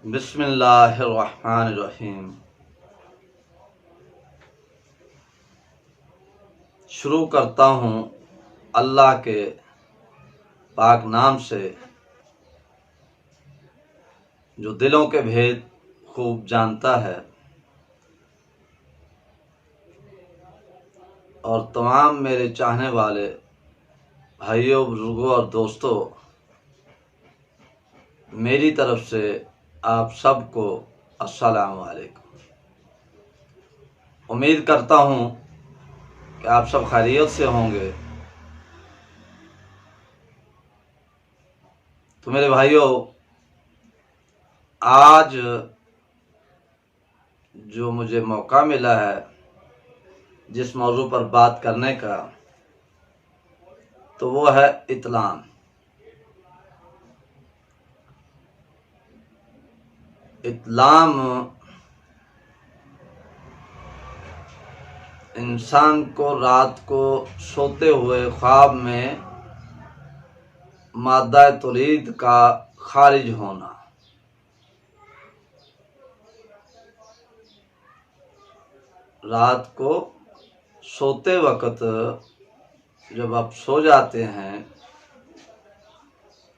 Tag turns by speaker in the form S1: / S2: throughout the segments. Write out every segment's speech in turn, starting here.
S1: बिस्मिल्लाहिर्रहमानिर्रहीम। शुरू करता हूँ अल्लाह के पाक नाम से जो दिलों के भेद खूब जानता है और तमाम मेरे चाहने वाले भाइयों, बुजुर्गों और दोस्तों, मेरी तरफ से आप सबको अस्सलाम वालेकुम। उम्मीद करता हूँ कि आप सब खैरियत से होंगे। तो मेरे भाइयों, आज जो मुझे मौका मिला है जिस मौजू पर बात करने का, तो वो है इत्लाम। इत्लाम इंसान को रात को सोते हुए ख्वाब में मादा तौलीद का खारिज होना, रात को सोते वक्त जब आप सो जाते हैं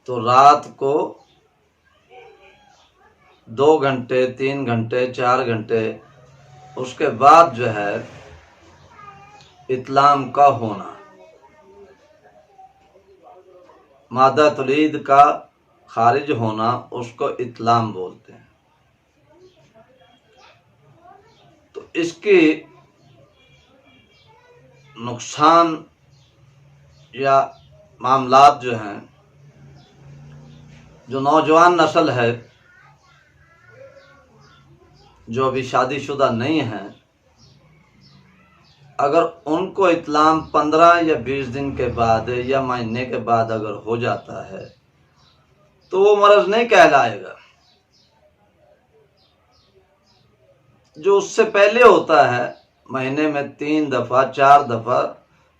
S1: तो रात को 2 घंटे, 3 घंटे, 4 घंटे उसके बाद जो है इत्लाम का होना, मादा तौलीद का खारिज होना, उसको इत्लाम बोलते हैं। तो इसकी नुकसान या मामलात जो हैं, जो नौजवान नस्ल है, जो अभी शादीशुदा नहीं है, अगर उनको इत्लाम 15 या 20 दिन के बाद या महीने के बाद अगर हो जाता है तो वो मर्ज नहीं कहलाएगा। जो उससे पहले होता है महीने में 3 दफा, 4 दफा,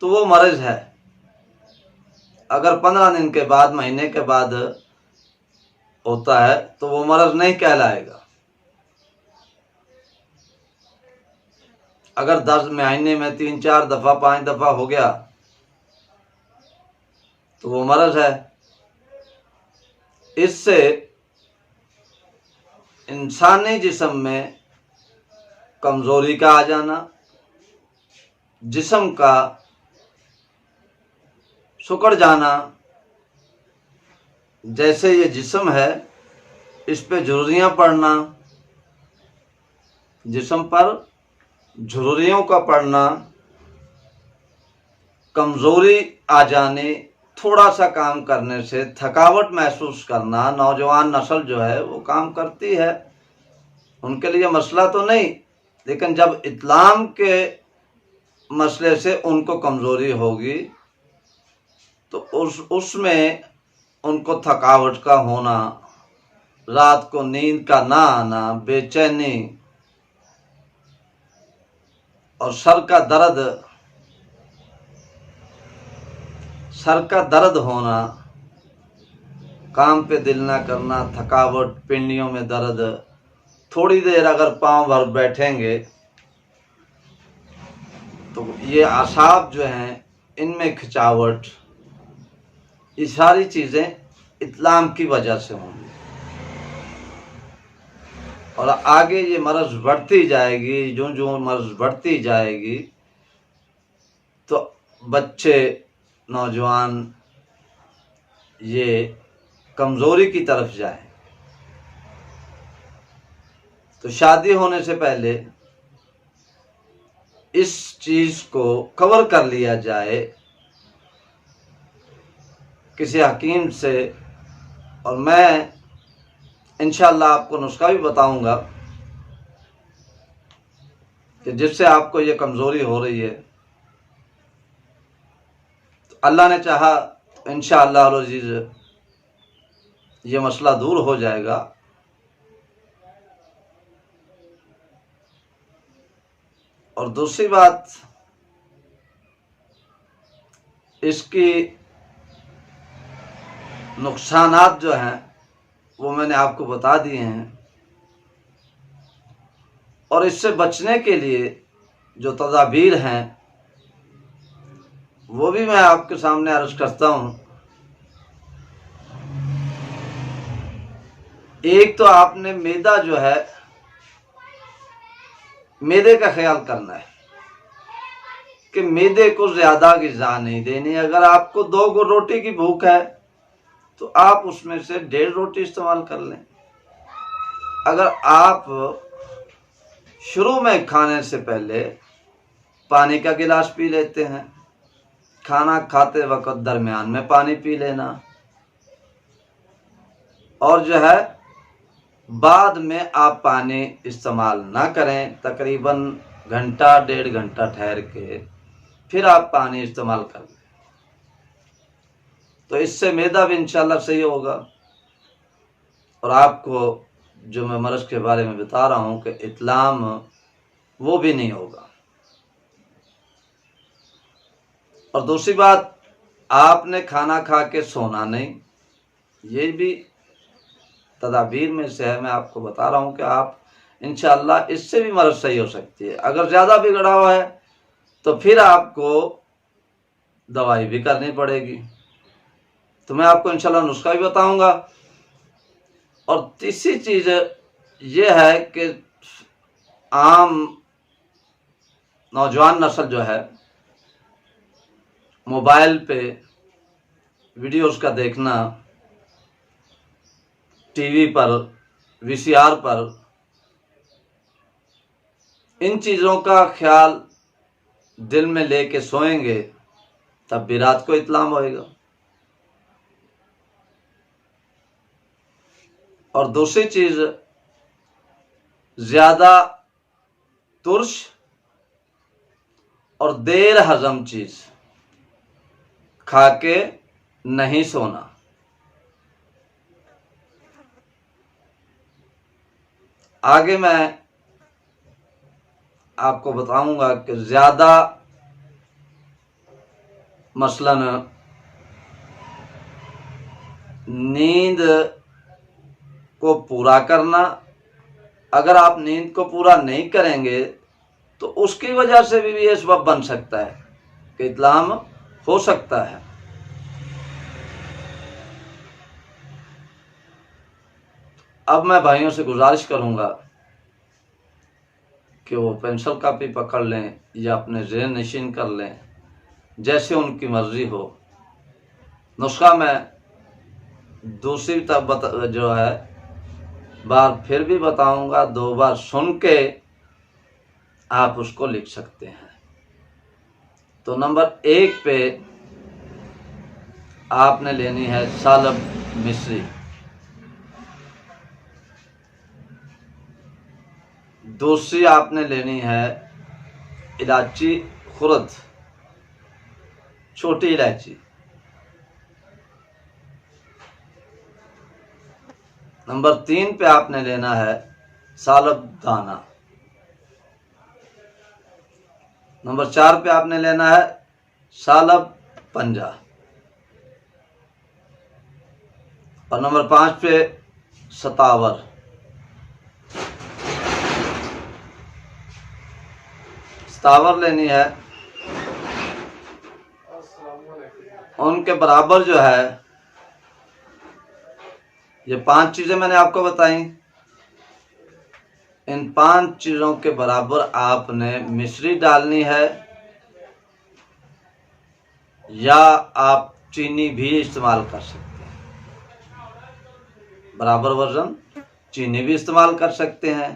S1: तो वो मर्ज है। अगर 15 दिन के बाद, महीने के बाद होता है तो वो मर्ज नहीं कहलाएगा। अगर 10 महीने में 3, 4 दफा, 5 दफा हो गया तो वो मर्ज है। इससे इंसानी जिस्म में कमजोरी का आ जाना, जिस्म का सिकुड़ जाना, जैसे ये जिस्म है इस पे झुर्रियां पड़ना, जिस्म पर झुर्रियों का पड़ना, कमजोरी आ जाने, थोड़ा सा काम करने से थकावट महसूस करना। नौजवान नस्ल जो है वो काम करती है, उनके लिए मसला तो नहीं, लेकिन जब इत्लाम के मसले से उनको कमजोरी होगी तो उसमें उनको थकावट का होना, रात को नींद का ना आना, बेचैनी और सर का दर्द होना, काम पे दिल ना करना, थकावट, पिंडियों में दर्द, थोड़ी देर अगर पांव भर बैठेंगे तो ये आसाब जो हैं इनमें खिंचावट, ये सारी चीजें इत्लाम की वजह से होंगी। और आगे ये मर्ज बढ़ती जाएगी, जो जो मर्ज बढ़ती जाएगी तो बच्चे, नौजवान ये कमजोरी की तरफ जाए। तो शादी होने से पहले इस चीज को कवर कर लिया जाए किसी हकीम से, और मैं इंशाअल्लाह आपको नुस्खा भी बताऊंगा कि जिससे आपको ये कमजोरी हो रही है, तो अल्लाह ने चाहा तो इंशाअल्लाह अज़ीज़ ये मसला दूर हो जाएगा। और दूसरी बात, इसकी नुकसानात जो हैं वो मैंने आपको बता दिए हैं। और इससे बचने के लिए जो तदाबीर हैं वो भी मैं आपके सामने अर्ज करता हूँ। एक तो आपने मैदा जो है, मैदे का ख्याल करना है कि मैदे को ज्यादा ग़िज़ा नहीं देनी। अगर आपको 2 रोटी की भूख है तो आप उसमें से 1.5 रोटी इस्तेमाल कर लें। अगर आप शुरू में खाने से पहले पानी का गिलास पी लेते हैं, खाना खाते वक्त दरमियान में पानी पी लेना, और जो है बाद में आप पानी इस्तेमाल ना करें, तकरीबन घंटा 1.5 घंटा ठहर के फिर आप पानी इस्तेमाल कर लें, तो इससे मैदा भी इंशाल्लाह सही होगा। और आपको जो मैं मर्ज़ के बारे में बता रहा हूँ कि इत्लाम वो भी नहीं होगा। और दूसरी बात, आपने खाना खा के सोना नहीं, ये भी तदाबीर में से है। मैं आपको बता रहा हूँ कि आप इंशाअल्लाह इससे भी मर्ज़ सही हो सकती है। अगर ज़्यादा बिगड़ा हुआ है तो फिर आपको दवाई भी करनी पड़ेगी। तो मैं आपको इंशाअल्लाह नुस्खा भी बताऊंगा। और तीसरी चीज़ ये है कि आम नौजवान नस्ल जो है मोबाइल पे वीडियोस का देखना, टीवी पर, वीसीआर पर, इन चीज़ों का ख्याल दिल में लेके सोएंगे तब भी रात को इत्लाम होएगा। और दूसरी चीज़, ज़्यादा तुर्श और देर हजम चीज़ खा के नहीं सोना। आगे मैं आपको बताऊंगा कि ज़्यादा मसलन नींद को पूरा करना, अगर आप नींद को पूरा नहीं करेंगे तो उसकी वजह से भी ये सबब बन सकता है कि इत्लाम हो सकता है। अब मैं भाइयों से गुजारिश करूंगा कि वो पेंसिल कापी पकड़ लें या अपने ज़हन नशीन कर लें, जैसे उनकी मर्ज़ी हो। नुस्खा मैं दूसरी जो है बार फिर भी बताऊंगा, 2 बार सुन के आप उसको लिख सकते हैं। तो नंबर 1 पे आपने लेनी है सालब मिश्री, दूसरी आपने लेनी है इलायची खुर्द, छोटी इलायची, नंबर 3 पे आपने लेना है सालब दाना, नंबर 4 पे आपने लेना है सालब पंजा, और नंबर 5 पे सतावर। सतावर लेनी है, उनके बराबर जो है ये 5 चीज़ें मैंने आपको बताई, इन 5 चीज़ों के बराबर आपने मिश्री डालनी है, या आप चीनी भी इस्तेमाल कर सकते हैं। बराबर वजन चीनी भी इस्तेमाल कर सकते हैं।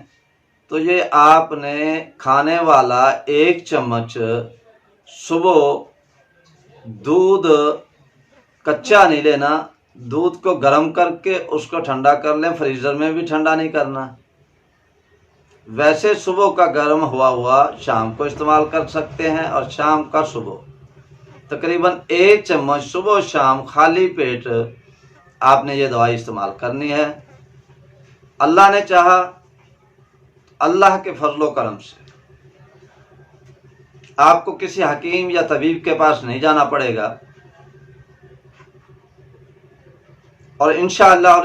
S1: तो ये आपने खाने वाला 1 चम्मच सुबह दूध कच्चा नहीं लेना, दूध को गर्म करके उसको ठंडा कर लें, फ्रीज़र में भी ठंडा नहीं करना। वैसे सुबह का गर्म हुआ शाम को इस्तेमाल कर सकते हैं, और शाम का सुबह तकरीबन 1 चम्मच सुबह शाम खाली पेट आपने ये दवाई इस्तेमाल करनी है। अल्लाह ने चाहा, अल्लाह के फजलो करम से आपको किसी हकीम या तबीब के पास नहीं जाना पड़ेगा, और इंशाअल्लाह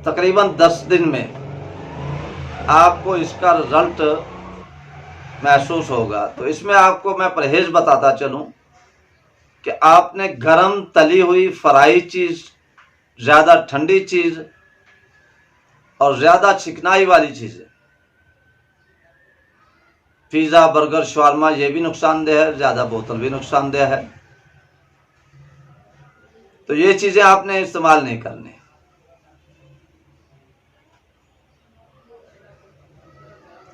S1: तकरीबन 10 दिन में आपको इसका रिजल्ट महसूस होगा। तो इसमें आपको मैं परहेज बताता चलूं कि आपने गरम तली हुई फ्राई चीज़, ज़्यादा ठंडी चीज़ और ज़्यादा चिकनाई वाली चीज़ें, पिज़्ज़ा, बर्गर, शवारमा, ये भी नुकसानदेह है, ज़्यादा बोतल भी नुकसानदेह है। तो ये चीज़ें आपने इस्तेमाल नहीं करनी।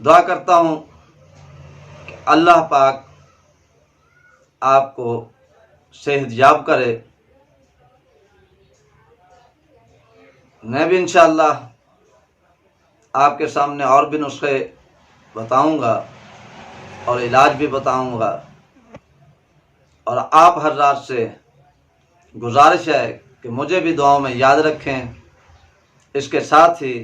S1: दुआ करता हूँ कि अल्लाह पाक आपको सेहतयाब करे। मैं भी इंशाअल्लाह आपके सामने और भी नुस्खे बताऊंगा और इलाज भी बताऊंगा। और आप हज़रात से गुजारिश है कि मुझे भी दुआओं में याद रखें। इसके साथ ही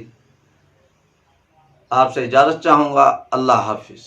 S1: आपसे इजाज़त चाहूँगा। अल्लाह हाफिज़।